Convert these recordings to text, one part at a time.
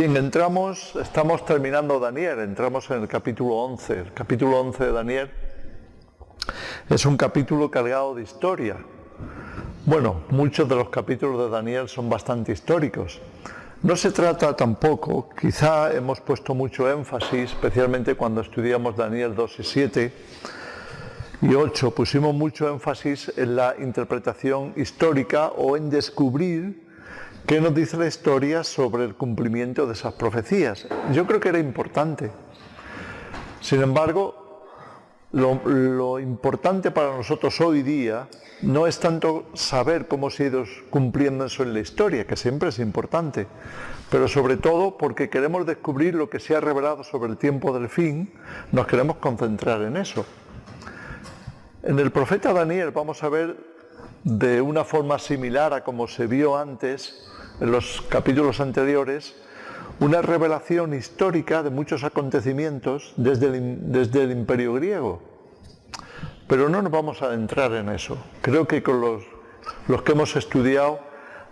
Bien, estamos terminando Daniel, entramos en el capítulo 11. El capítulo 11 de Daniel es un capítulo cargado de historia. Bueno, muchos de los capítulos de Daniel son bastante históricos. No se trata tampoco, quizá hemos puesto mucho énfasis, especialmente cuando estudiamos Daniel 2 y 7 y 8, pusimos mucho énfasis en la interpretación histórica o en descubrir qué nos dice la historia sobre el cumplimiento de esas profecías. Yo creo que era importante. Sin embargo, lo importante para nosotros hoy día no es tanto saber cómo se ha ido cumpliendo eso en la historia, que siempre es importante, pero sobre todo porque queremos descubrir lo que se ha revelado sobre el tiempo del fin, nos queremos concentrar en eso. En el profeta Daniel vamos a ver de una forma similar a como se vio antes en los capítulos anteriores, una revelación histórica de muchos acontecimientos desde el Imperio griego. Pero no nos vamos a adentrar en eso. Creo que con los que hemos estudiado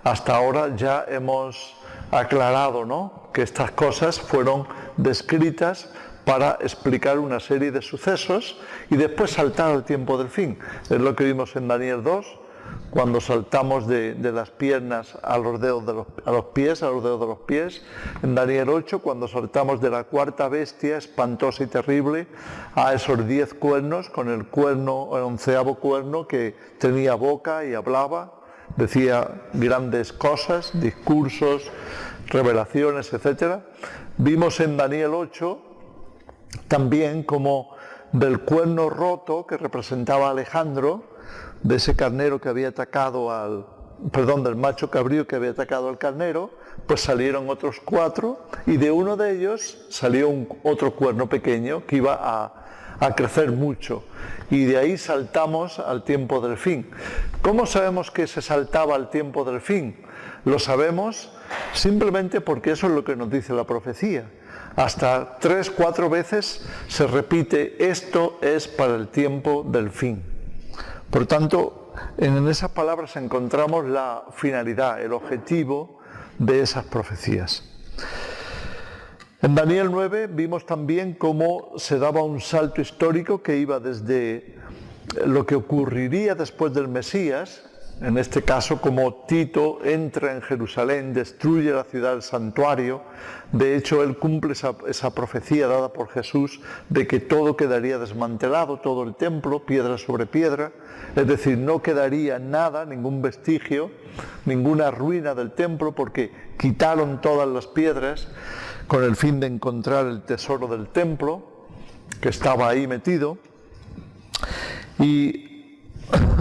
hasta ahora ya hemos aclarado, ¿no?, que estas cosas fueron descritas para explicar una serie de sucesos y después saltar al tiempo del fin. Es lo que vimos en Daniel 2, cuando saltamos de las piernas a los dedos de los pies, en Daniel 8, cuando saltamos de la cuarta bestia espantosa y terrible a esos 10 cuernos, con el 11º cuerno que tenía boca y hablaba, decía grandes cosas, discursos, revelaciones, etc. Vimos en Daniel 8 también como del cuerno roto que representaba a Alejandro, de ese carnero que había atacado del macho cabrío que había atacado al carnero, pues salieron otros 4 y de uno de ellos salió otro cuerno pequeño que iba a crecer mucho. Y de ahí saltamos al tiempo del fin. ¿Cómo sabemos que se saltaba al tiempo del fin? Lo sabemos simplemente porque eso es lo que nos dice la profecía. Hasta 3-4 veces se repite: esto es para el tiempo del fin. Por tanto, en esas palabras encontramos la finalidad, el objetivo de esas profecías. En Daniel 9 vimos también cómo se daba un salto histórico que iba desde lo que ocurriría después del Mesías, en este caso como Tito entra en Jerusalén, destruye la ciudad del santuario. De hecho, él cumple esa profecía dada por Jesús de que todo quedaría desmantelado, todo el templo, piedra sobre piedra, es decir, no quedaría nada, ningún vestigio, ninguna ruina del templo, porque quitaron todas las piedras con el fin de encontrar el tesoro del templo, que estaba ahí metido. Y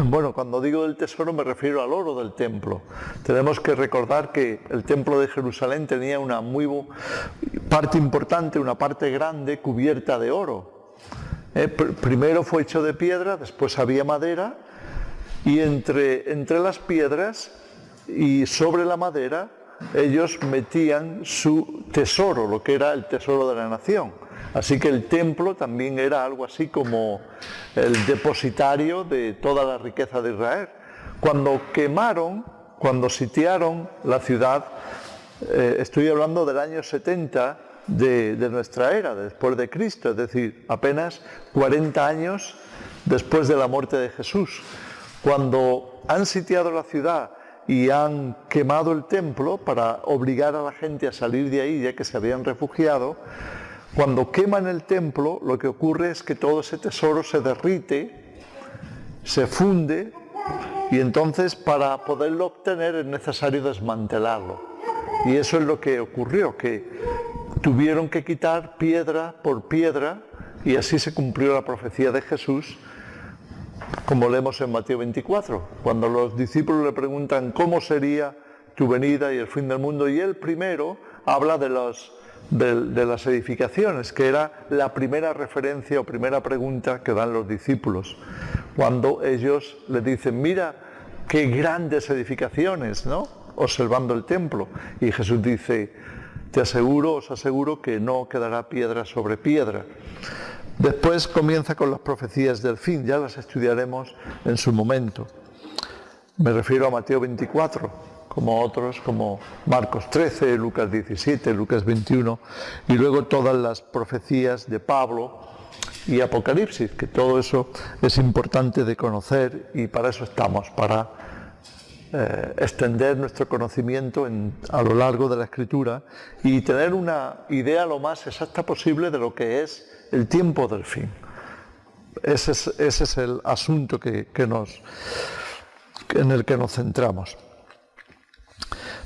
bueno, cuando digo del tesoro me refiero al oro del templo. Tenemos que recordar que el templo de Jerusalén tenía una parte importante, una parte grande cubierta de oro. Primero fue hecho de piedra, después había madera, y entre las piedras y sobre la madera ellos metían su tesoro, lo que era el tesoro de la nación. Así que el templo también era algo así como el depositario de toda la riqueza de Israel. Cuando sitiaron la ciudad, estoy hablando del año 70 de nuestra era, después de Cristo, es decir, apenas 40 años después de la muerte de Jesús. Cuando han sitiado la ciudad y han quemado el templo para obligar a la gente a salir de ahí, ya que se habían refugiado, cuando queman el templo, lo que ocurre es que todo ese tesoro se derrite, se funde, y entonces para poderlo obtener es necesario desmantelarlo. Y eso es lo que ocurrió, que tuvieron que quitar piedra por piedra, y así se cumplió la profecía de Jesús, como leemos en Mateo 24, cuando los discípulos le preguntan cómo sería tu venida y el fin del mundo, y él primero habla de las edificaciones, que era la primera referencia o primera pregunta que dan los discípulos, cuando ellos le dicen: mira qué grandes edificaciones, ¿no?, observando el templo. Y Jesús dice: os aseguro que no quedará piedra sobre piedra. Después comienza con las profecías del fin, ya las estudiaremos en su momento. Me refiero a Mateo 24. como otros, como Marcos 13, Lucas 17, Lucas 21, y luego todas las profecías de Pablo y Apocalipsis, que todo eso es importante de conocer y para eso estamos, para extender nuestro conocimiento a lo largo de la Escritura y tener una idea lo más exacta posible de lo que es el tiempo del fin. Ese es el asunto en el que nos centramos.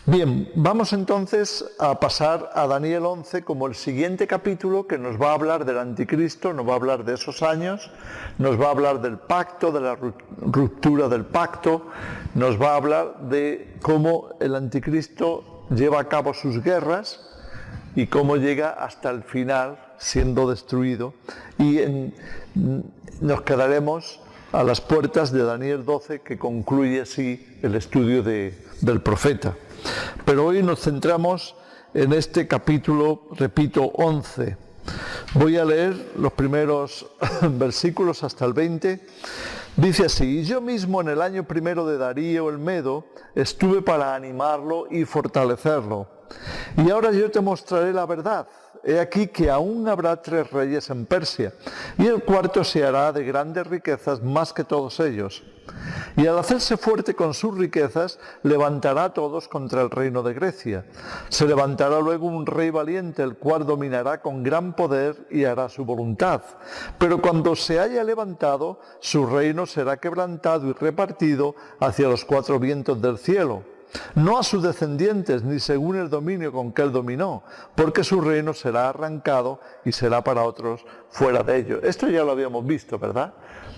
Bien, vamos entonces a pasar a Daniel 11 como el siguiente capítulo que nos va a hablar del anticristo, nos va a hablar de esos años, nos va a hablar del pacto, de la ruptura del pacto, nos va a hablar de cómo el anticristo lleva a cabo sus guerras y cómo llega hasta el final siendo destruido y nos quedaremos a las puertas de Daniel 12 que concluye así el estudio del profeta. Pero hoy nos centramos en este capítulo, repito, 11. Voy a leer los primeros versículos hasta el 20. Dice así: y yo mismo en el año primero de Darío el Medo estuve para animarlo y fortalecerlo. Y ahora yo te mostraré la verdad. He aquí que aún habrá 3 reyes en Persia, y el cuarto se hará de grandes riquezas más que todos ellos. Y al hacerse fuerte con sus riquezas, levantará a todos contra el reino de Grecia. Se levantará luego un rey valiente, el cual dominará con gran poder y hará su voluntad. Pero cuando se haya levantado, su reino será quebrantado y repartido hacia los 4 vientos del cielo. No a sus descendientes, ni según el dominio con que él dominó, porque su reino será arrancado y será para otros fuera de ellos. Esto ya lo habíamos visto, ¿verdad?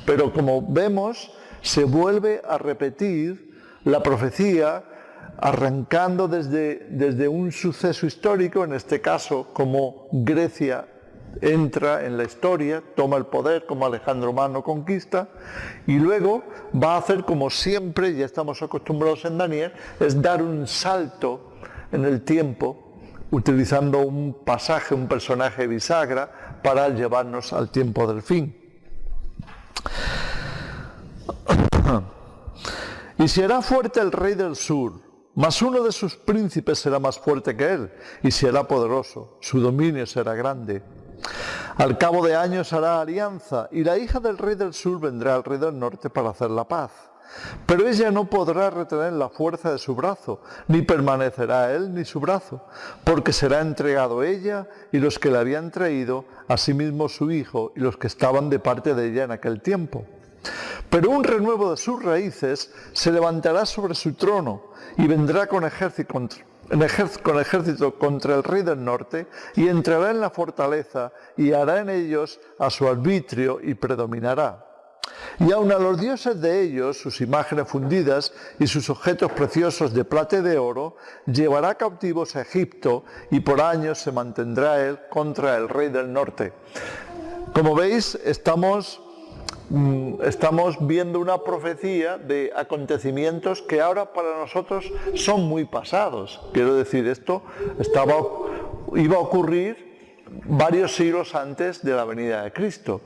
Pero como vemos, se vuelve a repetir la profecía, arrancando desde un suceso histórico, en este caso, como Grecia entra en la historia, toma el poder, como Alejandro Magno conquista, y luego va a hacer como siempre, ya estamos acostumbrados en Daniel, es dar un salto en el tiempo, utilizando un pasaje, un personaje bisagra, para llevarnos al tiempo del fin. Y será fuerte el rey del sur, mas uno de sus príncipes será más fuerte que él, y será poderoso, su dominio será grande. Al cabo de años hará alianza, y la hija del rey del sur vendrá al rey del norte para hacer la paz. Pero ella no podrá retener la fuerza de su brazo, ni permanecerá él ni su brazo, porque será entregado ella y los que le habían traído, asimismo su hijo y los que estaban de parte de ella en aquel tiempo. Pero un renuevo de sus raíces se levantará sobre su trono y vendrá con ejército contra el rey del norte y entrará en la fortaleza y hará en ellos a su arbitrio y predominará. Y aun a los dioses de ellos, sus imágenes fundidas y sus objetos preciosos de plata y de oro, llevará cautivos a Egipto y por años se mantendrá él contra el rey del norte. Como veis, estamos viendo una profecía de acontecimientos que ahora para nosotros son muy pasados. Quiero decir, esto iba a ocurrir varios siglos antes de la venida de Cristo.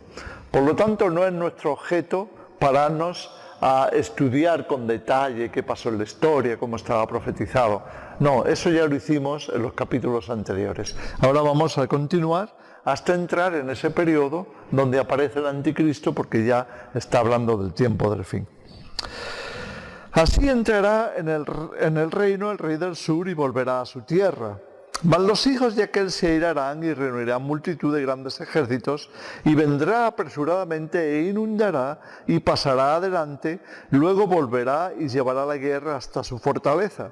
Por lo tanto, no es nuestro objeto pararnos a estudiar con detalle qué pasó en la historia, cómo estaba profetizado. No, eso ya lo hicimos en los capítulos anteriores. Ahora vamos a continuar hasta entrar en ese periodo donde aparece el anticristo, porque ya está hablando del tiempo del fin. Así entrará en el reino el rey del sur y volverá a su tierra. Mas los hijos de aquel se airarán y reunirán multitud de grandes ejércitos, y vendrá apresuradamente e inundará y pasará adelante, luego volverá y llevará la guerra hasta su fortaleza.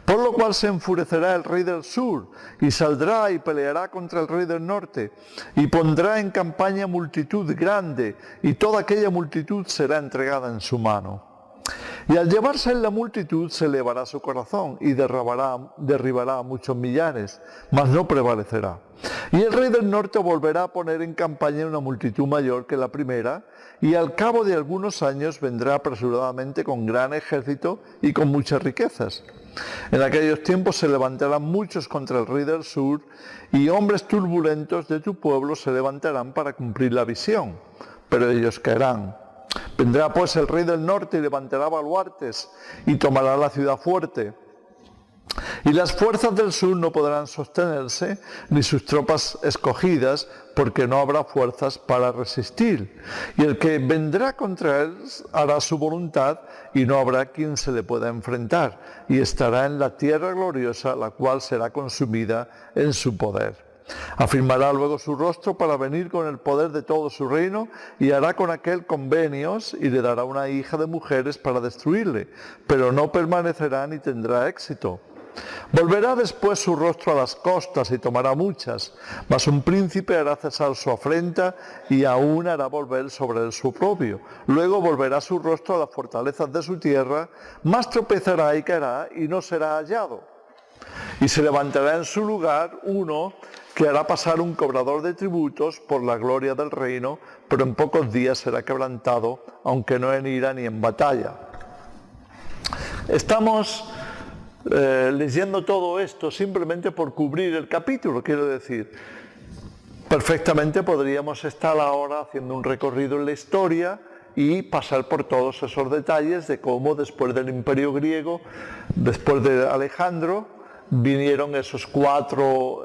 Por lo cual se enfurecerá el rey del sur, y saldrá y peleará contra el rey del norte, y pondrá en campaña multitud grande, y toda aquella multitud será entregada en su mano. Y al llevarse en la multitud se elevará su corazón y derribará a muchos millares, mas no prevalecerá. Y el rey del norte volverá a poner en campaña una multitud mayor que la primera, y al cabo de algunos años vendrá apresuradamente con gran ejército y con muchas riquezas. En aquellos tiempos se levantarán muchos contra el rey del sur, y hombres turbulentos de tu pueblo se levantarán para cumplir la visión, pero ellos caerán. Vendrá pues el rey del norte y levantará baluartes y tomará la ciudad fuerte. Y las fuerzas del sur no podrán sostenerse, ni sus tropas escogidas, porque no habrá fuerzas para resistir. Y el que vendrá contra él hará su voluntad, y no habrá quien se le pueda enfrentar, y estará en la tierra gloriosa, la cual será consumida en su poder. Afirmará luego su rostro para venir con el poder de todo su reino, y hará con aquel convenios, y le dará una hija de mujeres para destruirle, pero no permanecerá ni tendrá éxito. Volverá después su rostro a las costas y tomará muchas, mas un príncipe hará cesar su afrenta y aún hará volver sobre él su oprobio. Luego volverá su rostro a las fortalezas de su tierra, mas tropezará y caerá y no será hallado. Y se levantará en su lugar uno que hará pasar un cobrador de tributos por la gloria del reino, pero en pocos días será quebrantado, aunque no en ira ni en batalla. Estamos leyendo todo esto simplemente por cubrir el capítulo, quiero decir. Perfectamente podríamos estar ahora haciendo un recorrido en la historia y pasar por todos esos detalles de cómo después del Imperio griego, después de Alejandro, vinieron esos 4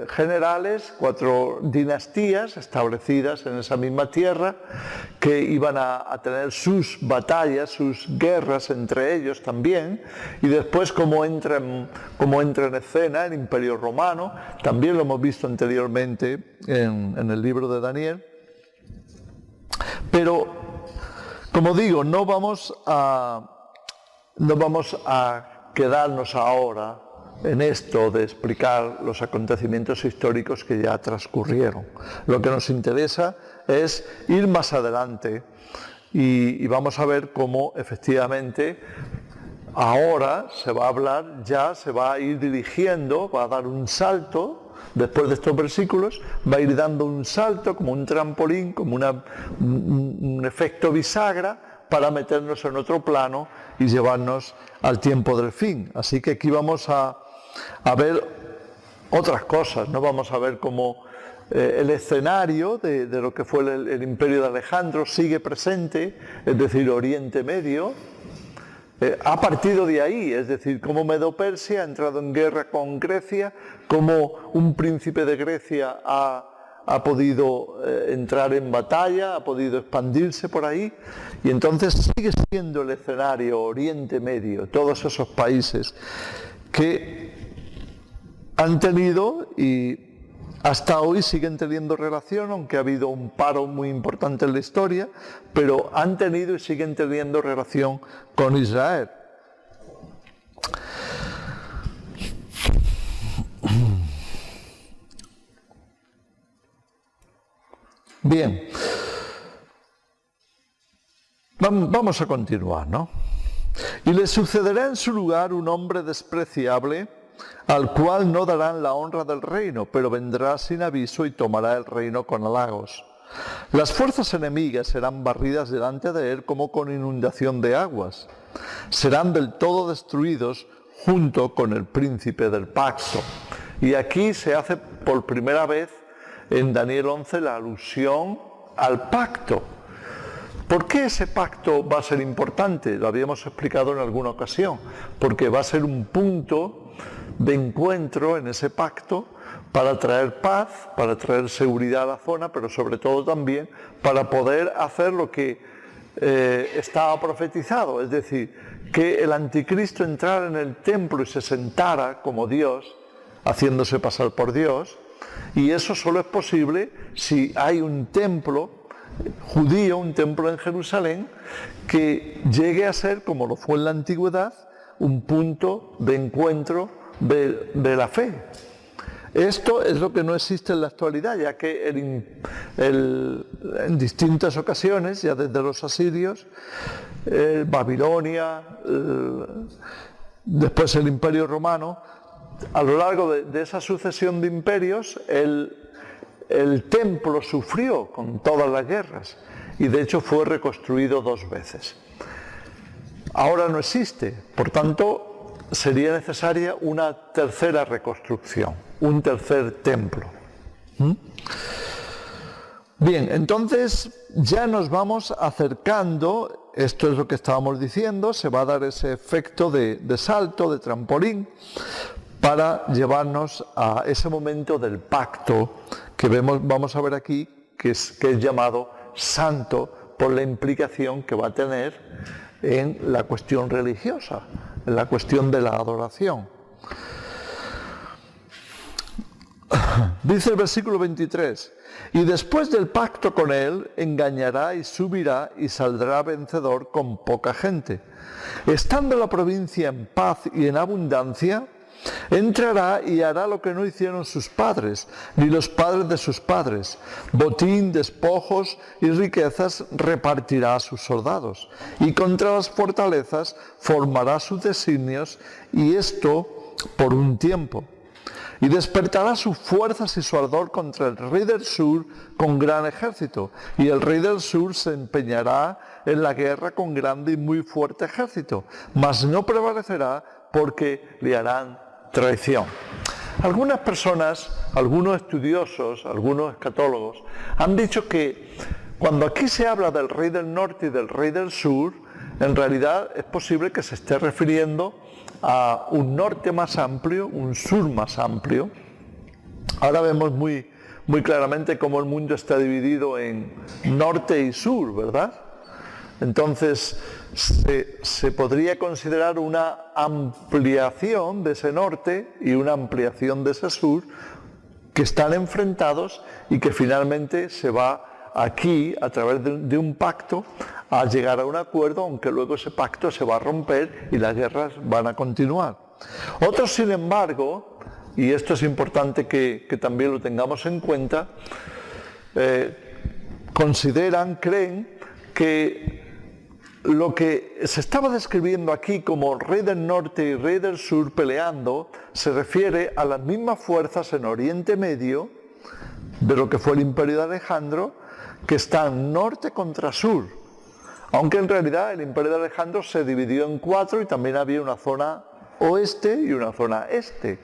generales, 4 dinastías establecidas en esa misma tierra, que iban a tener sus batallas, sus guerras entre ellos también, y después cómo entra en escena el Imperio Romano. También lo hemos visto anteriormente en el libro de Daniel. Pero, como digo, no vamos a quedarnos ahora en esto de explicar los acontecimientos históricos que ya transcurrieron. Lo que nos interesa es ir más adelante y vamos a ver cómo efectivamente ahora se va a hablar, ya se va a ir dirigiendo, va a dar un salto, después de estos versículos, va a ir dando un salto como un trampolín, como un efecto bisagra, para meternos en otro plano y llevarnos al tiempo del fin. Así que aquí vamos a ver otras cosas, no vamos a ver cómo el escenario de lo que fue el imperio de Alejandro sigue presente, es decir, Oriente Medio, ha partido de ahí, es decir, cómo Medo-Persia ha entrado en guerra con Grecia, cómo un príncipe de Grecia ha podido entrar en batalla, ha podido expandirse por ahí, y entonces sigue siendo el escenario Oriente Medio, todos esos países que han tenido y hasta hoy siguen teniendo relación, aunque ha habido un paro muy importante en la historia, pero han tenido y siguen teniendo relación con Israel. Bien, vamos a continuar, ¿no? Y le sucederá en su lugar un hombre despreciable, al cual no darán la honra del reino, pero vendrá sin aviso y tomará el reino con halagos. Las fuerzas enemigas serán barridas delante de él como con inundación de aguas. Serán del todo destruidos junto con el príncipe del pacto. Y aquí se hace por primera vez en Daniel 11 la alusión al pacto. ¿Por qué ese pacto va a ser importante? Lo habíamos explicado en alguna ocasión. Porque va a ser un punto de encuentro en ese pacto para traer paz, para traer seguridad a la zona, pero sobre todo también para poder hacer lo que estaba profetizado, es decir, que el anticristo entrara en el templo y se sentara como Dios, haciéndose pasar por Dios, y eso solo es posible si hay un templo judío, un templo en Jerusalén, que llegue a ser, como lo fue en la antigüedad, un punto de encuentro de la fe. Esto es lo que no existe en la actualidad, ya que en distintas ocasiones, ya desde los asirios, Babilonia, después el Imperio Romano, a lo largo de esa sucesión de imperios, el templo sufrió con todas las guerras y de hecho fue reconstruido 2 veces. Ahora no existe, por tanto sería necesaria una tercera reconstrucción, un tercer templo. Bien, entonces ya nos vamos acercando esto es lo que estábamos diciendo, se va a dar ese efecto de salto, de trampolín, para llevarnos a ese momento del pacto que vamos a ver aquí, que es llamado santo por la implicación que va a tener en la cuestión religiosa, en la cuestión de la adoración. Dice el versículo 23, y después del pacto con él, engañará y subirá y saldrá vencedor con poca gente. Estando la provincia en paz y en abundancia, entrará y hará lo que no hicieron sus padres, ni los padres de sus padres. Botín, despojos y riquezas repartirá a sus soldados, y contra las fortalezas formará sus designios, y esto por un tiempo. Y despertará sus fuerzas y su ardor contra el rey del sur con gran ejército. Y el rey del sur se empeñará en la guerra con grande y muy fuerte ejército, mas no prevalecerá porque le harán traición. Algunas personas, algunos estudiosos, algunos escatólogos, han dicho que cuando aquí se habla del rey del norte y del rey del sur, en realidad es posible que se esté refiriendo a un norte más amplio, un sur más amplio. Ahora vemos muy claramente cómo el mundo está dividido en norte y sur, ¿verdad? Entonces se podría considerar una ampliación de ese norte y una ampliación de ese sur que están enfrentados y que finalmente se va aquí, a través de un pacto, a llegar a un acuerdo, aunque luego ese pacto se va a romper y las guerras van a continuar. Otros, sin embargo, y esto es importante que también lo tengamos en cuenta, creen que lo que se estaba describiendo aquí como rey del norte y rey del sur peleando se refiere a las mismas fuerzas en Oriente Medio de lo que fue el imperio de Alejandro, que están norte contra sur, aunque en realidad el imperio de Alejandro se dividió en 4 y también había una zona oeste y una zona este.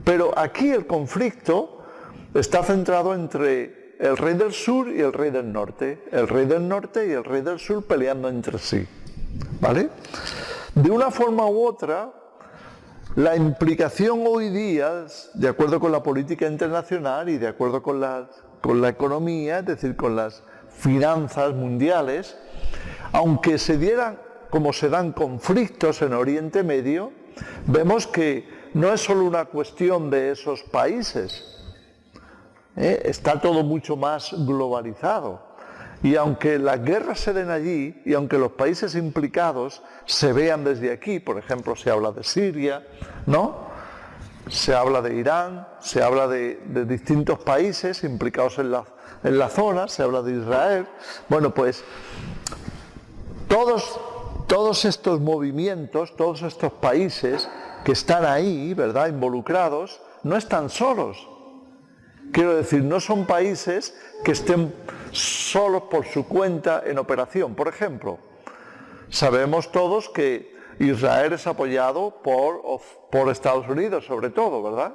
Pero aquí el conflicto está centrado entre el rey del sur y el rey del norte y el rey del sur peleando entre sí, ¿vale? De una forma u otra, la implicación hoy día, de acuerdo con la política internacional y de acuerdo con la economía, es decir, con las finanzas mundiales, aunque se dieran, como se dan conflictos en Oriente Medio, vemos que no es solo una cuestión de esos países, está todo mucho más globalizado. Y aunque las guerras se den allí, y aunque los países implicados se vean desde aquí, por ejemplo, se habla de Siria, ¿no? Se habla de Irán, se habla de distintos países implicados en la zona, se habla de Israel. Bueno, pues todos estos movimientos, todos estos países que están ahí, ¿verdad?, involucrados, no están solos. Quiero decir, no son países que estén solos por su cuenta en operación. Por ejemplo, sabemos todos que Israel es apoyado por Estados Unidos, sobre todo, ¿verdad?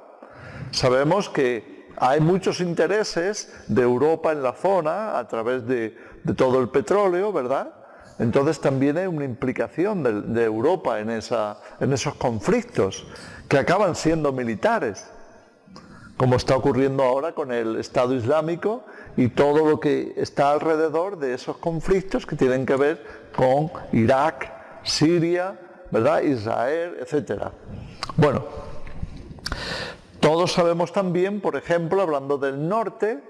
Sabemos que hay muchos intereses de Europa en la zona a través de todo el petróleo, ¿verdad? Entonces también hay una implicación de Europa en esos conflictos que acaban siendo militares, como está ocurriendo ahora con el Estado Islámico y todo lo que está alrededor de esos conflictos que tienen que ver con Irak, Siria, ¿verdad?, Israel, etc. Bueno, todos sabemos también, por ejemplo, hablando del norte,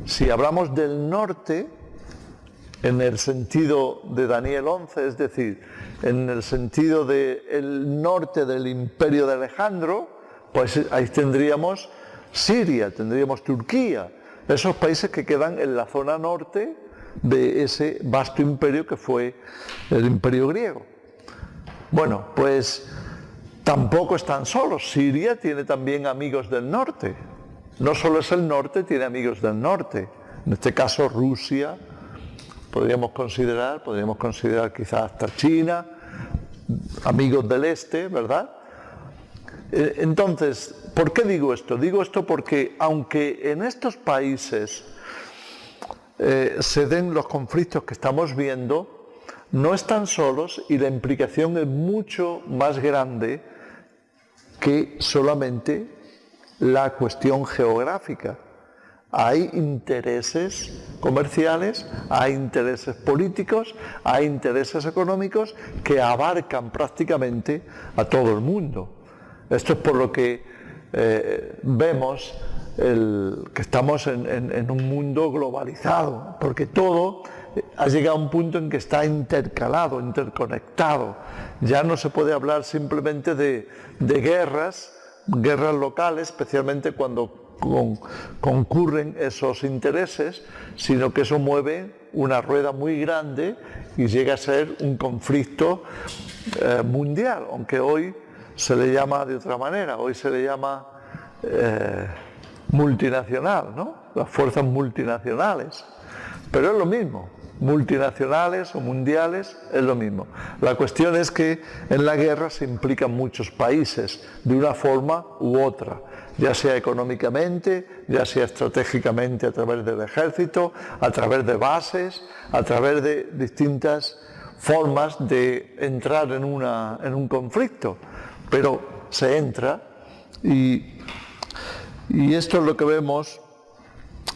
si hablamos del norte en el sentido de Daniel 11, es decir, en el sentido del norte del imperio de Alejandro, pues ahí tendríamos Siria, tendríamos Turquía, esos países que quedan en la zona norte de ese vasto imperio que fue el imperio griego. Bueno, pues tampoco están solos. Siria tiene también amigos del norte. No solo es el norte, tiene amigos del norte. En este caso Rusia, podríamos considerar quizás hasta China, amigos del este, ¿verdad? Entonces, ¿por qué digo esto? Digo esto porque aunque en estos países se den los conflictos que estamos viendo, no están solos y la implicación es mucho más grande que solamente la cuestión geográfica. Hay intereses comerciales, hay intereses políticos, hay intereses económicos que abarcan prácticamente a todo el mundo. Esto es por lo que vemos que estamos en un mundo globalizado, porque todo ha llegado a un punto en que está intercalado, interconectado. Ya no se puede hablar simplemente de guerras locales, especialmente cuando concurren esos intereses, sino que eso mueve una rueda muy grande y llega a ser un conflicto mundial, aunque hoy se le llama de otra manera, hoy se le llama multinacional, ¿no? Las fuerzas multinacionales, pero es lo mismo. Multinacionales o mundiales es lo mismo. La cuestión es que en la guerra se implican muchos países de una forma u otra, ya sea económicamente, ya sea estratégicamente a través del ejército, a través de bases, a través de distintas formas de entrar en un conflicto, pero se entra y esto es lo que vemos,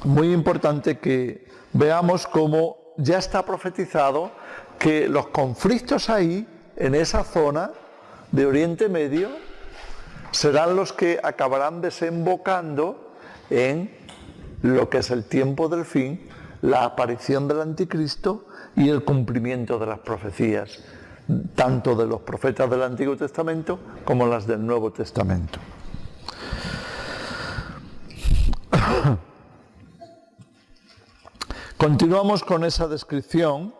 muy importante que veamos cómo ya está profetizado que los conflictos ahí, en esa zona de Oriente Medio, serán los que acabarán desembocando en lo que es el tiempo del fin, la aparición del anticristo y el cumplimiento de las profecías, tanto de los profetas del Antiguo Testamento como las del Nuevo Testamento. Continuamos con esa descripción.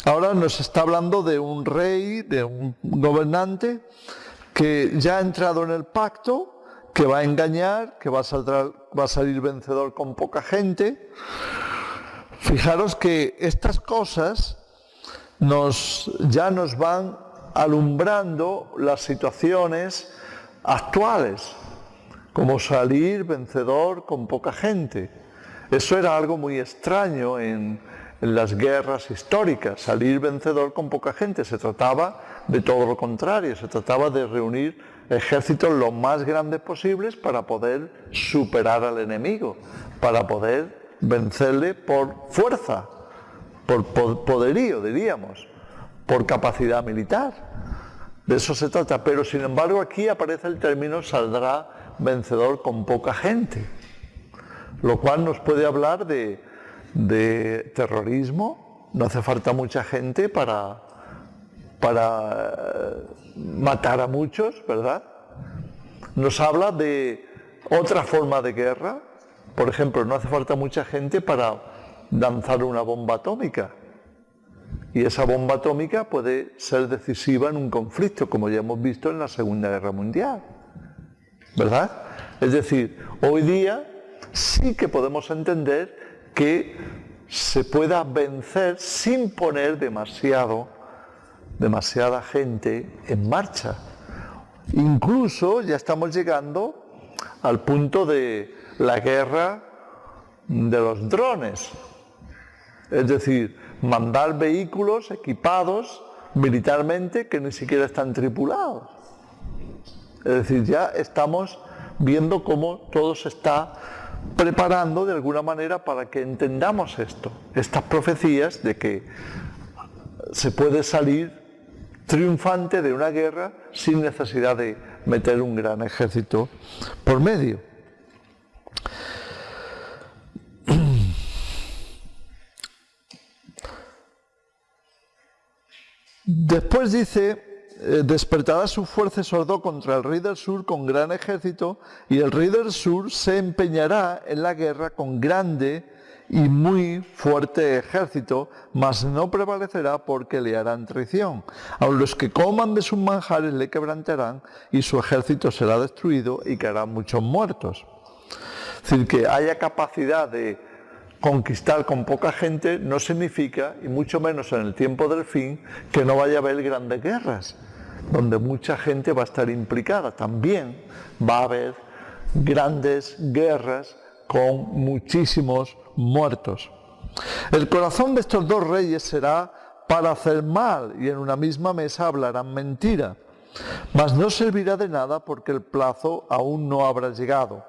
Ahora nos está hablando de un rey, de un gobernante que ya ha entrado en el pacto, que va a engañar, que va a salir vencedor con poca gente. Fijaros que estas cosas ya nos van alumbrando las situaciones actuales, como salir vencedor con poca gente. Eso era algo muy extraño en las guerras históricas, salir vencedor con poca gente. Se trataba de todo lo contrario, se trataba de reunir ejércitos lo más grandes posibles para poder superar al enemigo, para poder vencerle por fuerza, por poderío, diríamos, por capacidad militar. De eso se trata, pero sin embargo aquí aparece el término saldrá vencedor con poca gente, lo cual nos puede hablar de terrorismo. No hace falta mucha gente para matar a muchos, ¿verdad? Nos habla de otra forma de guerra. Por ejemplo, no hace falta mucha gente para lanzar una bomba atómica. Y esa bomba atómica puede ser decisiva en un conflicto, como ya hemos visto en la Segunda Guerra Mundial, ¿verdad? Es decir, hoy día sí que podemos entender que se pueda vencer sin poner demasiada gente en marcha. Incluso ya estamos llegando al punto de la guerra de los drones. Es decir, mandar vehículos equipados militarmente que ni siquiera están tripulados. Es decir, ya estamos viendo cómo todo se está preparando de alguna manera para que entendamos esto, estas profecías de que se puede salir triunfante de una guerra sin necesidad de meter un gran ejército por medio. Después dice: despertará su fuerza y sordó contra el rey del sur con gran ejército, y el rey del sur se empeñará en la guerra con grande y muy fuerte ejército, mas no prevalecerá porque le harán traición. A los que coman de sus manjares le quebrantarán, y su ejército será destruido y caerán muchos muertos. Es decir, que haya capacidad de conquistar con poca gente no significa, y mucho menos en el tiempo del fin, que no vaya a haber grandes guerras, donde mucha gente va a estar implicada. También va a haber grandes guerras con muchísimos muertos. El corazón de estos dos reyes será para hacer mal, y en una misma mesa hablarán mentira. Mas no servirá de nada porque el plazo aún no habrá llegado.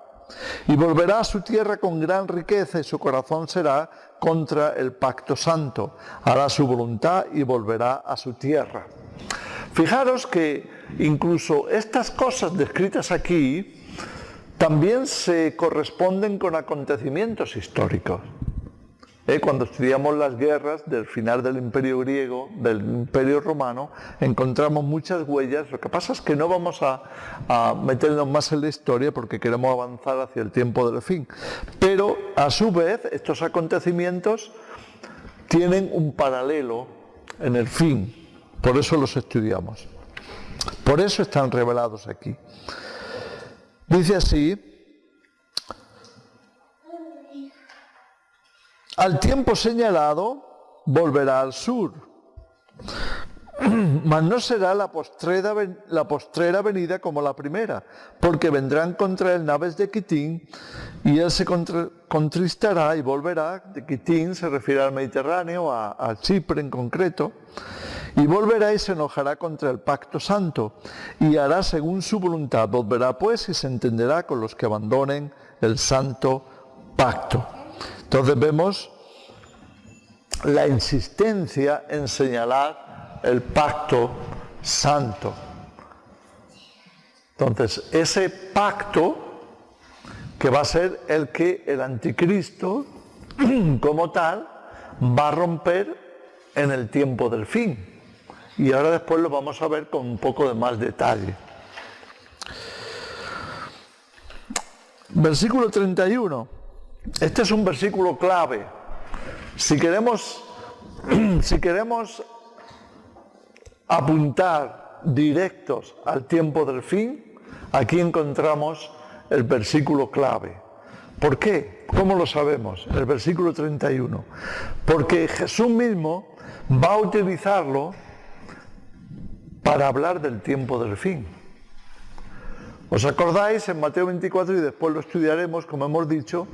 Y volverá a su tierra con gran riqueza y su corazón será contra el pacto santo. Hará su voluntad y volverá a su tierra. Fijaros que incluso estas cosas descritas aquí también se corresponden con acontecimientos históricos. Cuando estudiamos las guerras del final del Imperio griego, del Imperio romano, encontramos muchas huellas. Lo que pasa es que no vamos a meternos más en la historia porque queremos avanzar hacia el tiempo del fin. Pero a su vez estos acontecimientos tienen un paralelo en el fin. Por eso los estudiamos. Por eso están revelados aquí. Dice así: al tiempo señalado volverá al sur, mas no será la postrera venida como la primera, porque vendrán contra él naves de Quitín, y él se contristará y volverá. De Quitín se refiere al Mediterráneo, a Chipre en concreto, y volverá y se enojará contra el pacto santo, y hará según su voluntad. Volverá pues y se entenderá con los que abandonen el santo pacto. Entonces vemos la insistencia en señalar el pacto santo. Entonces, ese pacto que va a ser el que el anticristo, como tal, va a romper en el tiempo del fin. Y ahora después lo vamos a ver con un poco de más detalle. Versículo 31. Este es un versículo clave. Si queremos apuntar directos al tiempo del fin, aquí encontramos el versículo clave. ¿Por qué? ¿Cómo lo sabemos? El versículo 31. Porque Jesús mismo va a utilizarlo para hablar del tiempo del fin. ¿Os acordáis en Mateo 24, y después lo estudiaremos, como hemos dicho,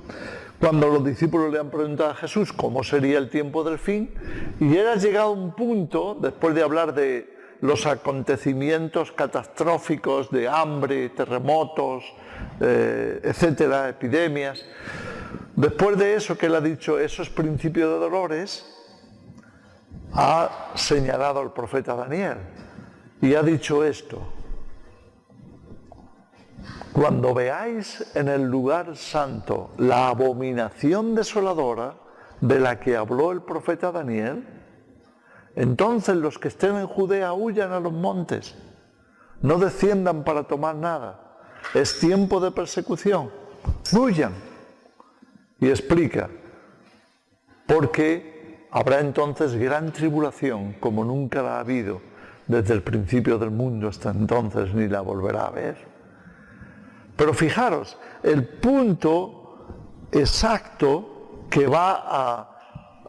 cuando los discípulos le han preguntado a Jesús cómo sería el tiempo del fin? Y él ha llegado a un punto, después de hablar de los acontecimientos catastróficos, de hambre, terremotos, etcétera, epidemias, después de eso que él ha dicho, eso es principio de dolores, ha señalado al profeta Daniel y ha dicho esto: cuando veáis en el lugar santo la abominación desoladora de la que habló el profeta Daniel, entonces los que estén en Judea huyan a los montes, no desciendan para tomar nada, es tiempo de persecución, huyan. Y explica, porque habrá entonces gran tribulación como nunca la ha habido desde el principio del mundo hasta entonces, ni la volverá a haber. Pero fijaros, el punto exacto que va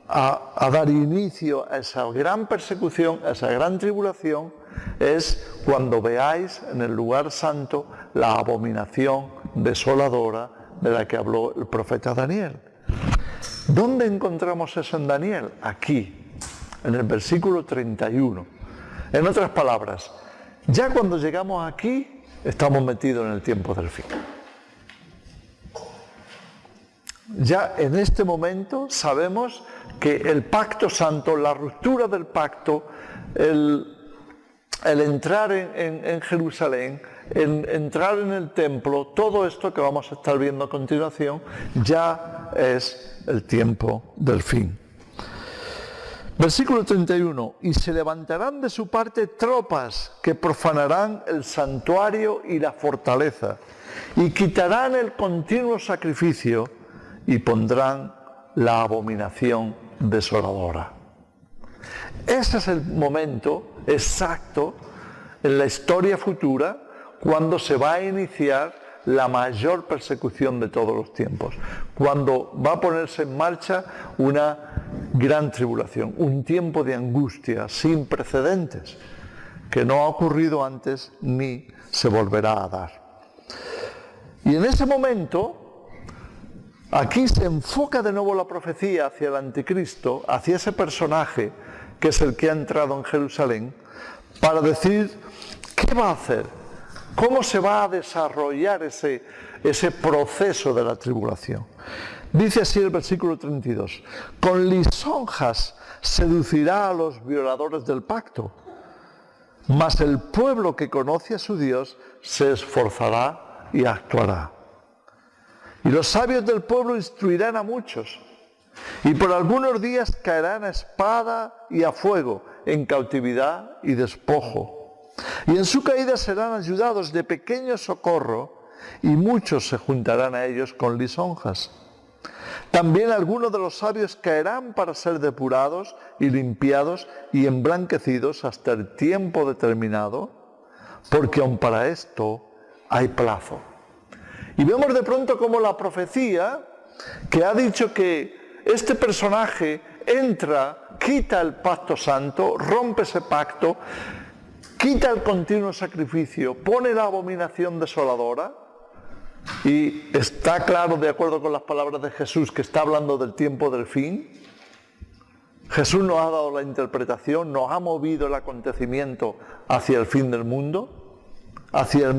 a dar inicio a esa gran persecución, a esa gran tribulación, es cuando veáis en el lugar santo la abominación desoladora de la que habló el profeta Daniel. ¿Dónde encontramos eso en Daniel? Aquí, en el versículo 31. En otras palabras, ya cuando llegamos aquí, estamos metidos en el tiempo del fin. Ya en este momento sabemos que el pacto santo, la ruptura del pacto, el entrar en Jerusalén, entrar en el templo, todo esto que vamos a estar viendo a continuación, ya es el tiempo del fin. Versículo 31, y se levantarán de su parte tropas que profanarán el santuario y la fortaleza, y quitarán el continuo sacrificio, y pondrán la abominación desoladora. Ese es el momento exacto en la historia futura cuando se va a iniciar la mayor persecución de todos los tiempos, cuando va a ponerse en marcha una gran tribulación, un tiempo de angustia sin precedentes, que no ha ocurrido antes ni se volverá a dar. Y en ese momento, aquí se enfoca de nuevo la profecía hacia el anticristo, hacia ese personaje que es el que ha entrado en Jerusalén, para decir qué va a hacer, cómo se va a desarrollar ese proceso de la tribulación. Dice así el versículo 32, con lisonjas seducirá a los violadores del pacto, mas el pueblo que conoce a su Dios se esforzará y actuará. Y los sabios del pueblo instruirán a muchos, y por algunos días caerán a espada y a fuego, en cautividad y despojo. Y en su caída serán ayudados de pequeño socorro, y muchos se juntarán a ellos con lisonjas. También algunos de los sabios caerán para ser depurados y limpiados y emblanquecidos hasta el tiempo determinado, porque aun para esto hay plazo. Y vemos de pronto como la profecía que ha dicho que este personaje entra, quita el pacto santo, rompe ese pacto, quita el continuo sacrificio, pone la abominación desoladora. Y está claro, de acuerdo con las palabras de Jesús, que está hablando del tiempo del fin. Jesús nos ha dado la interpretación, nos ha movido el acontecimiento hacia el fin del mundo, hacia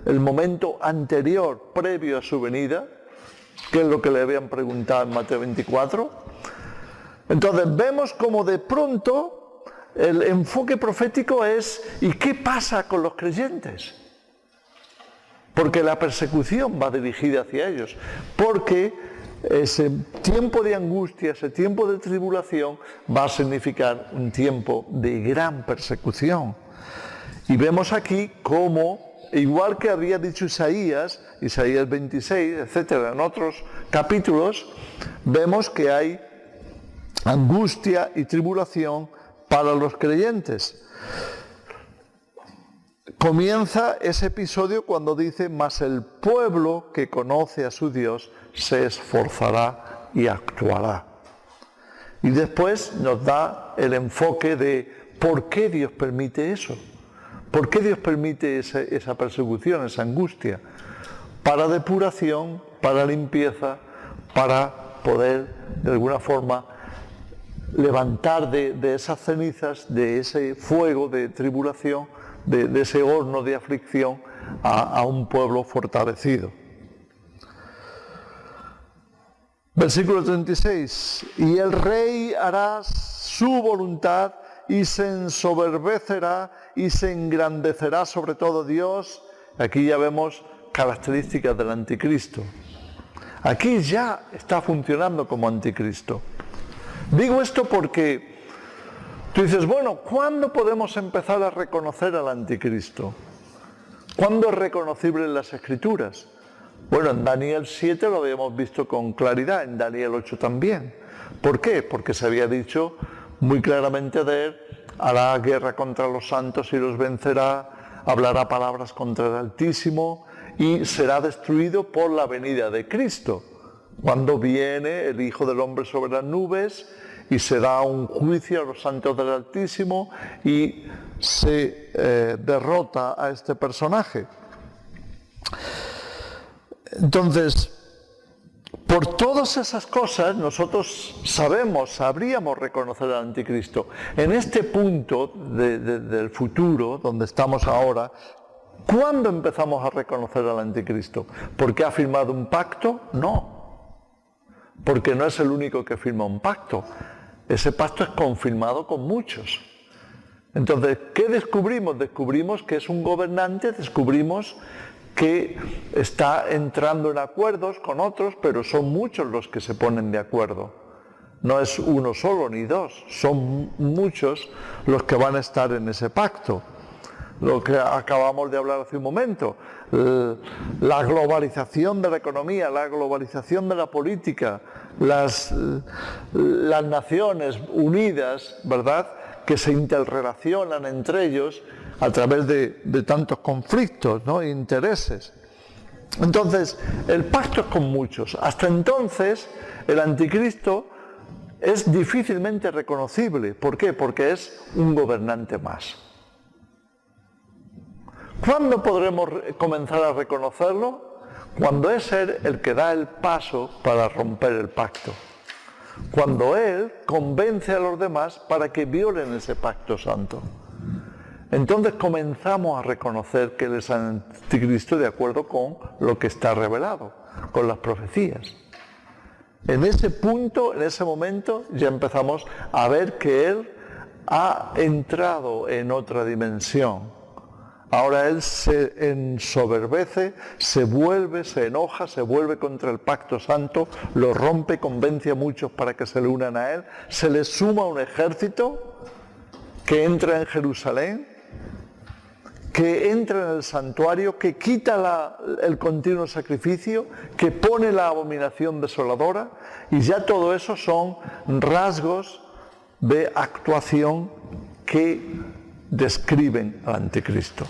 el momento anterior, previo a su venida, que es lo que le habían preguntado en Mateo 24. Entonces vemos como de pronto el enfoque profético es ¿y qué pasa con los creyentes? Porque la persecución va dirigida hacia ellos, porque ese tiempo de angustia, ese tiempo de tribulación va a significar un tiempo de gran persecución. Y vemos aquí cómo, igual que había dicho Isaías 26, etcétera, en otros capítulos, vemos que hay angustia y tribulación para los creyentes. Comienza ese episodio cuando dice, mas el pueblo que conoce a su Dios se esforzará y actuará. Y después nos da el enfoque de por qué Dios permite eso. ¿Por qué Dios permite esa persecución, esa angustia? Para depuración, para limpieza, para poder de alguna forma levantar de esas cenizas, de ese fuego de tribulación, de ese horno de aflicción a un pueblo fortalecido. Versículo 36, y el rey hará su voluntad y se ensoberbecerá y se engrandecerá sobre todo Dios. Aquí ya vemos características del anticristo. Aquí ya está funcionando como anticristo. Digo esto porque tú dices, bueno, ¿cuándo podemos empezar a reconocer al anticristo? ¿Cuándo es reconocible en las Escrituras? Bueno, en Daniel 7 lo habíamos visto con claridad, en Daniel 8 también. ¿Por qué? Porque se había dicho muy claramente de él, hará guerra contra los santos y los vencerá, hablará palabras contra el Altísimo y será destruido por la venida de Cristo, cuando viene el Hijo del Hombre sobre las nubes y se da un juicio a los santos del Altísimo y se derrota a este personaje. Entonces, por todas esas cosas nosotros sabríamos reconocer al anticristo. En este punto del futuro, donde estamos ahora, ¿cuándo empezamos a reconocer al anticristo? ¿Porque ha firmado un pacto? No. Porque no es el único que firma un pacto. Ese pacto es confirmado con muchos. Entonces, ¿qué descubrimos? Descubrimos que es un gobernante, descubrimos que está entrando en acuerdos con otros, pero son muchos los que se ponen de acuerdo. No es uno solo ni dos, son muchos los que van a estar en ese pacto. Lo que acabamos de hablar hace un momento, la globalización de la economía, la globalización de la política, las naciones unidas, ¿verdad?, que se interrelacionan entre ellos a través de tantos conflictos, ¿no?, e intereses. Entonces, el pacto es con muchos. Hasta entonces, el anticristo es difícilmente reconocible. ¿Por qué? Porque es un gobernante más. ¿Cuándo podremos comenzar a reconocerlo? Cuando es él el que da el paso para romper el pacto. cuando Él convence a los demás para que violen ese pacto santo. Entonces comenzamos a reconocer que Él es anticristo de acuerdo con lo que está revelado, con las profecías. En ese punto, en ese momento, ya empezamos a ver que Él ha entrado en otra dimensión. Ahora Él se ensoberbece, se vuelve, se enoja, se vuelve contra el pacto santo, lo rompe, convence a muchos para que se le unan a Él, se le suma un ejército que entra en Jerusalén, que entra en el santuario, que quita el continuo sacrificio, que pone la abominación desoladora, y ya todo eso son rasgos de actuación que describen al anticristo.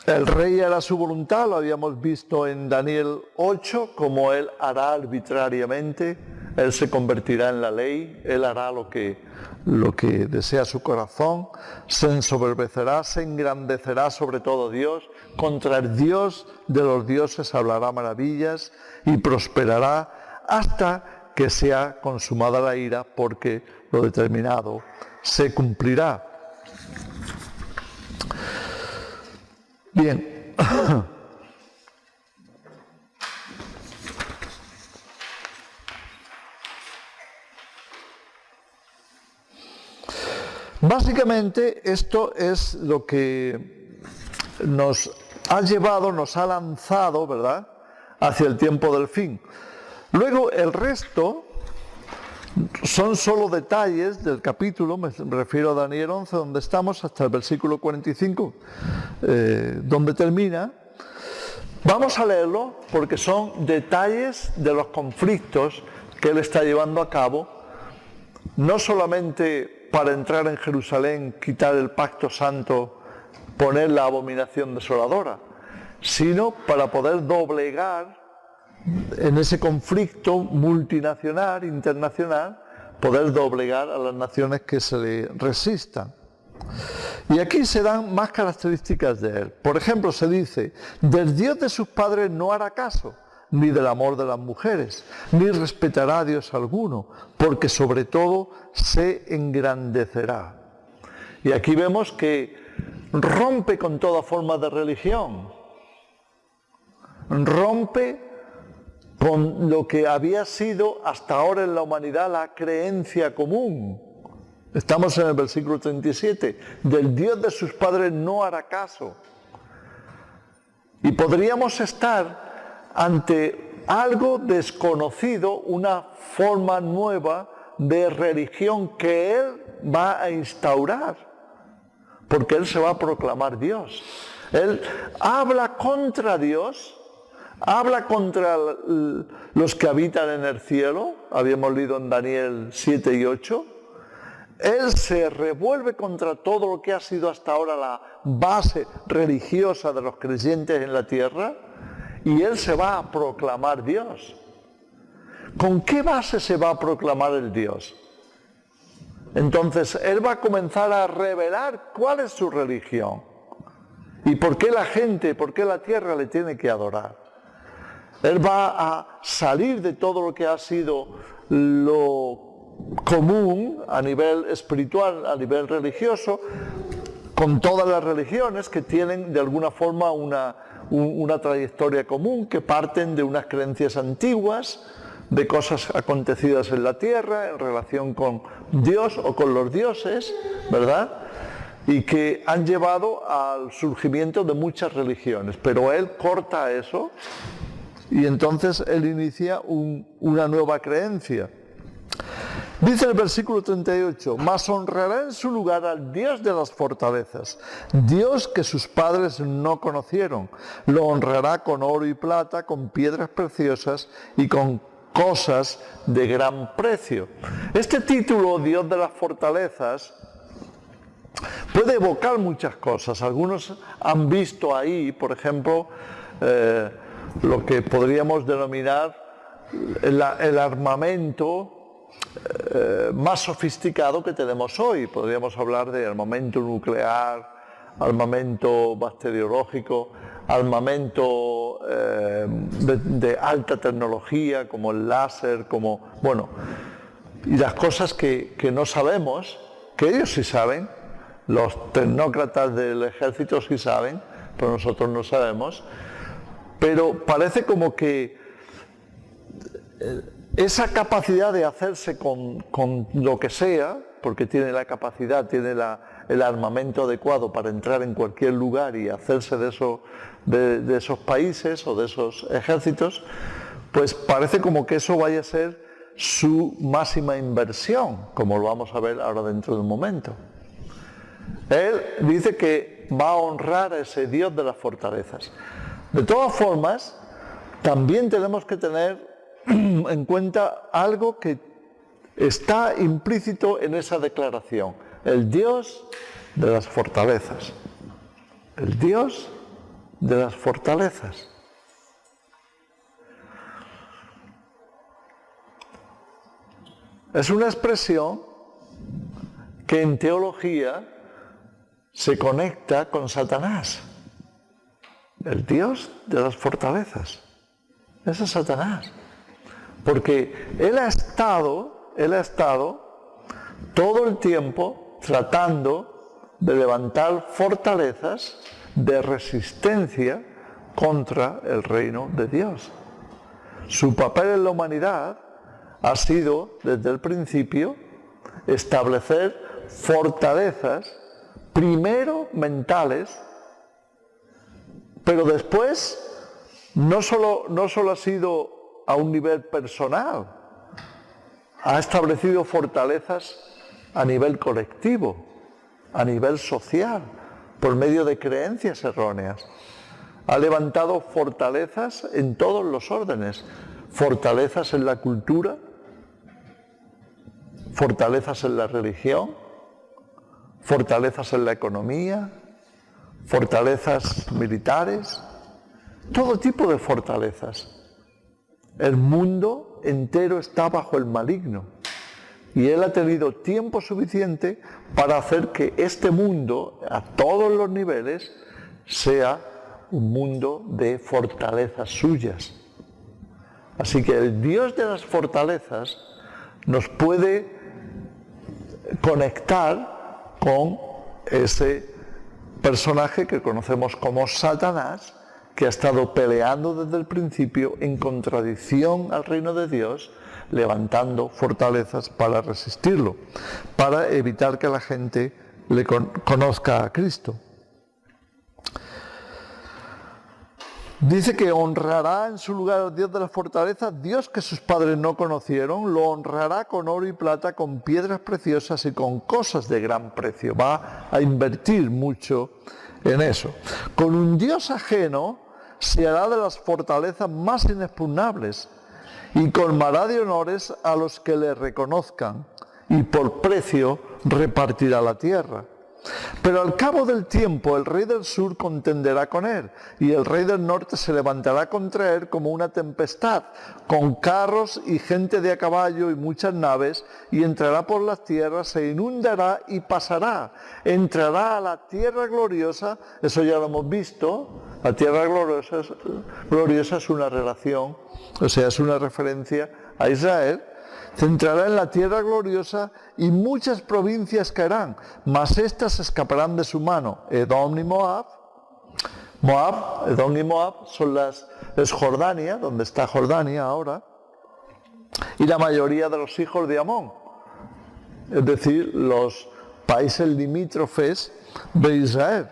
El rey hará su voluntad, lo habíamos visto en Daniel 8, como él hará arbitrariamente, él se convertirá en la ley, él hará lo que desea su corazón, se ensoberbecerá, se engrandecerá sobre todo Dios, contra el Dios de los dioses hablará maravillas y prosperará hasta que sea consumada la ira, porque lo determinado se cumplirá. Bien. Básicamente esto es lo que nos ha llevado, nos ha lanzado, ¿verdad?, hacia el tiempo del fin. Luego el resto son solo detalles del capítulo, me refiero a Daniel 11, donde estamos, hasta el versículo 45, donde termina. Vamos a leerlo porque son detalles de los conflictos que él está llevando a cabo, no solamente para entrar en Jerusalén, quitar el pacto santo, poner la abominación desoladora, sino para poder doblegar en ese conflicto multinacional, internacional, poder doblegar a las naciones que se le resistan. Y aquí se dan más características de él. Por ejemplo, se dice: del Dios de sus padres no hará caso, ni del amor de las mujeres, ni respetará a Dios alguno, porque sobre todo se engrandecerá. Y aquí vemos que rompe con toda forma de religión, rompe con lo que había sido hasta ahora en la humanidad la creencia común. Estamos en el versículo 37, del Dios de sus padres no hará caso. Y podríamos estar ante algo desconocido, una forma nueva de religión que Él va a instaurar, porque Él se va a proclamar Dios. Él habla contra Dios, habla contra los que habitan en el cielo, habíamos leído en Daniel 7 y 8. Él se revuelve contra todo lo que ha sido hasta ahora la base religiosa de los creyentes en la tierra, y Él se va a proclamar Dios. ¿Con qué base se va a proclamar el Dios? Entonces, Él va a comenzar a revelar cuál es su religión y por qué la gente, por qué la tierra le tiene que adorar. Él va a salir de todo lo que ha sido lo común a nivel espiritual, a nivel religioso, con todas las religiones que tienen de alguna forma una trayectoria común, que parten de unas creencias antiguas, de cosas acontecidas en la tierra en relación con Dios o con los dioses, ¿verdad?, y que han llevado al surgimiento de muchas religiones. Pero Él corta eso y entonces Él inicia una nueva creencia. Dice el versículo 38, mas honrará en su lugar al Dios de las fortalezas, Dios que sus padres no conocieron. Lo honrará con oro y plata, con piedras preciosas y con cosas de gran precio. Este título, Dios de las fortalezas, puede evocar muchas cosas. Algunos han visto ahí, por ejemplo, lo que podríamos denominar el armamento más sofisticado que tenemos hoy. Podríamos hablar de armamento nuclear, armamento bacteriológico, armamento de alta tecnología, como el láser, y las cosas que no sabemos, que ellos sí saben, los tecnócratas del ejército sí saben, pero nosotros no sabemos, pero parece como que esa capacidad de hacerse con lo que sea, porque tiene la capacidad, tiene el armamento adecuado para entrar en cualquier lugar y hacerse de esos países o de esos ejércitos, pues parece como que eso vaya a ser su máxima inversión, como lo vamos a ver ahora dentro de un momento. Él dice que va a honrar a ese Dios de las fortalezas. De todas formas, también tenemos que tener en cuenta algo que está implícito en esa declaración: el Dios de las fortalezas. El Dios de las fortalezas. Es una expresión que en teología se conecta con Satanás. El Dios de las fortalezas. Ese es Satanás. Porque él ha estado todo el tiempo tratando de levantar fortalezas de resistencia contra el reino de Dios. Su papel en la humanidad ha sido, desde el principio, establecer fortalezas, primero mentales, pero después no solo ha sido a un nivel personal, ha establecido fortalezas a nivel colectivo, a nivel social, por medio de creencias erróneas. Ha levantado fortalezas en todos los órdenes, fortalezas en la cultura, fortalezas en la religión, fortalezas en la economía, fortalezas militares, todo tipo de fortalezas. El mundo entero está bajo el maligno y él ha tenido tiempo suficiente para hacer que este mundo, a todos los niveles, sea un mundo de fortalezas suyas. Así que el Dios de las fortalezas nos puede conectar con ese personaje que conocemos como Satanás, que ha estado peleando desde el principio en contradicción al reino de Dios, levantando fortalezas para resistirlo, para evitar que la gente le conozca a Cristo. Dice que honrará en su lugar al Dios de las fortalezas, Dios que sus padres no conocieron, lo honrará con oro y plata, con piedras preciosas y con cosas de gran precio. Va a invertir mucho en eso. Con un Dios ajeno se hará de las fortalezas más inexpugnables y colmará de honores a los que le reconozcan, y por precio repartirá la tierra. Pero al cabo del tiempo el rey del sur contenderá con él, y el rey del norte se levantará contra él como una tempestad, con carros y gente de a caballo y muchas naves, y entrará por las tierras, se inundará y pasará. Entrará a la tierra gloriosa, eso ya lo hemos visto. La tierra gloriosa es una relación, es una referencia a Israel. Se entrará en la tierra gloriosa y muchas provincias caerán, mas éstas escaparán de su mano. Edom y Moab, Edom y Moab es Jordania, donde está Jordania ahora, y la mayoría de los hijos de Amón, es decir, los países limítrofes de Israel.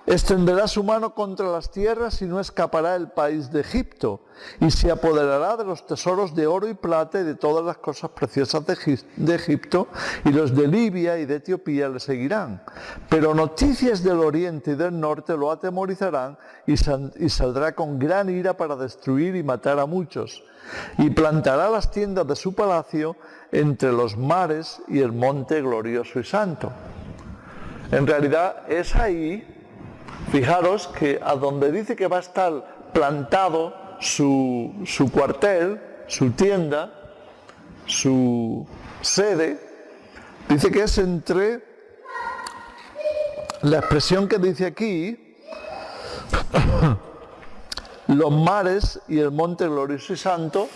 Extenderá su mano contra las tierras y no escapará el país de Egipto, y se apoderará de los tesoros de oro y plata y de todas las cosas preciosas de Egipto, y los de Libia y de Etiopía le seguirán. Pero noticias del oriente y del norte lo atemorizarán, y saldrá con gran ira para destruir y matar a muchos, y plantará las tiendas de su palacio entre los mares y el monte glorioso y santo. En realidad es ahí. Fijaros que a donde dice que va a estar plantado su cuartel, su tienda, su sede, dice que es entre La expresión que dice aquí, los mares y el monte glorioso y santo,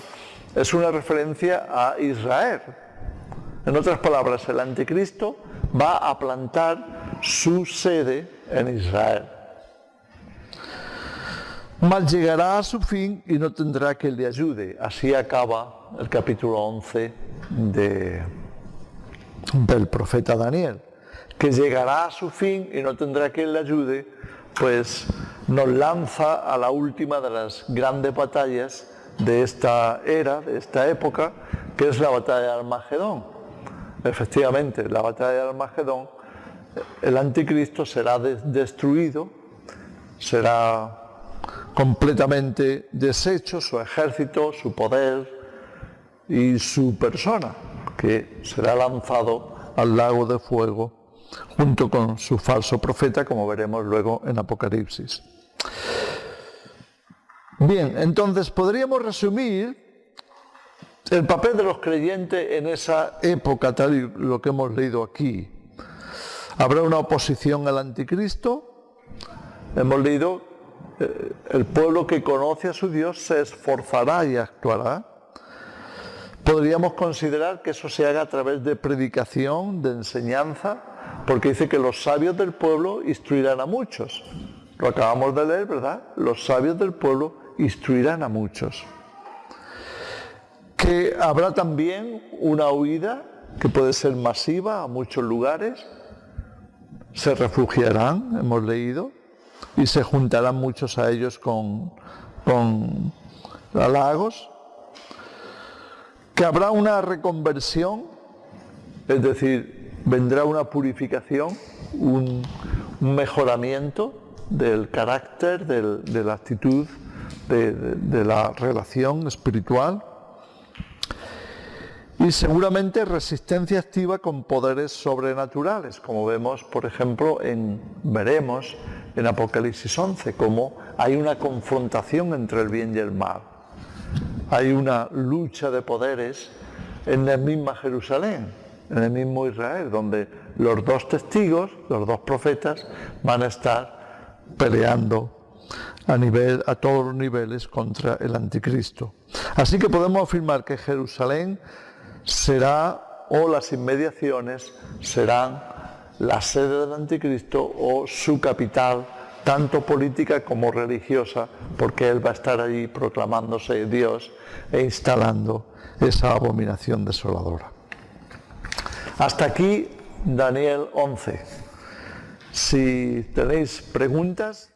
es una referencia a Israel. En otras palabras, el anticristo va a plantar su sede en Israel. Mas llegará a su fin y no tendrá quien le ayude. Así acaba el capítulo 11 del profeta Daniel. Que llegará a su fin y no tendrá quien le ayude, pues nos lanza a la última de las grandes batallas de esta era, de esta época, que es la batalla de Armagedón. Efectivamente, la batalla de Armagedón, el anticristo será destruido, será completamente deshecho, su ejército, su poder y su persona, que será lanzado al lago de fuego junto con su falso profeta, como veremos luego en Apocalipsis. Bien, entonces podríamos resumir el papel de los creyentes en esa época, tal y lo que hemos leído aquí. Habrá una oposición al anticristo. Hemos leído, el pueblo que conoce a su Dios se esforzará y actuará. Podríamos considerar que eso se haga a través de predicación, de enseñanza, porque dice que los sabios del pueblo instruirán a muchos. Lo acabamos de leer, ¿verdad? Los sabios del pueblo instruirán a muchos. Que habrá también una huida que puede ser masiva a muchos lugares. Se refugiarán, hemos leído, y se juntarán muchos a ellos con halagos. Que habrá una reconversión, es decir, vendrá una purificación, un mejoramiento del carácter, de la actitud, de la relación espiritual. Y seguramente resistencia activa con poderes sobrenaturales, como vemos, por ejemplo, veremos en Apocalipsis 11, cómo hay una confrontación entre el bien y el mal. Hay una lucha de poderes en la misma Jerusalén, en el mismo Israel, donde los dos testigos, los dos profetas, van a estar peleando a todos los niveles contra el anticristo. Así que podemos afirmar que Jerusalén será, o las inmediaciones serán la sede del anticristo o su capital, tanto política como religiosa, porque él va a estar allí proclamándose Dios e instalando esa abominación desoladora. Hasta aquí Daniel 11. Si tenéis preguntas,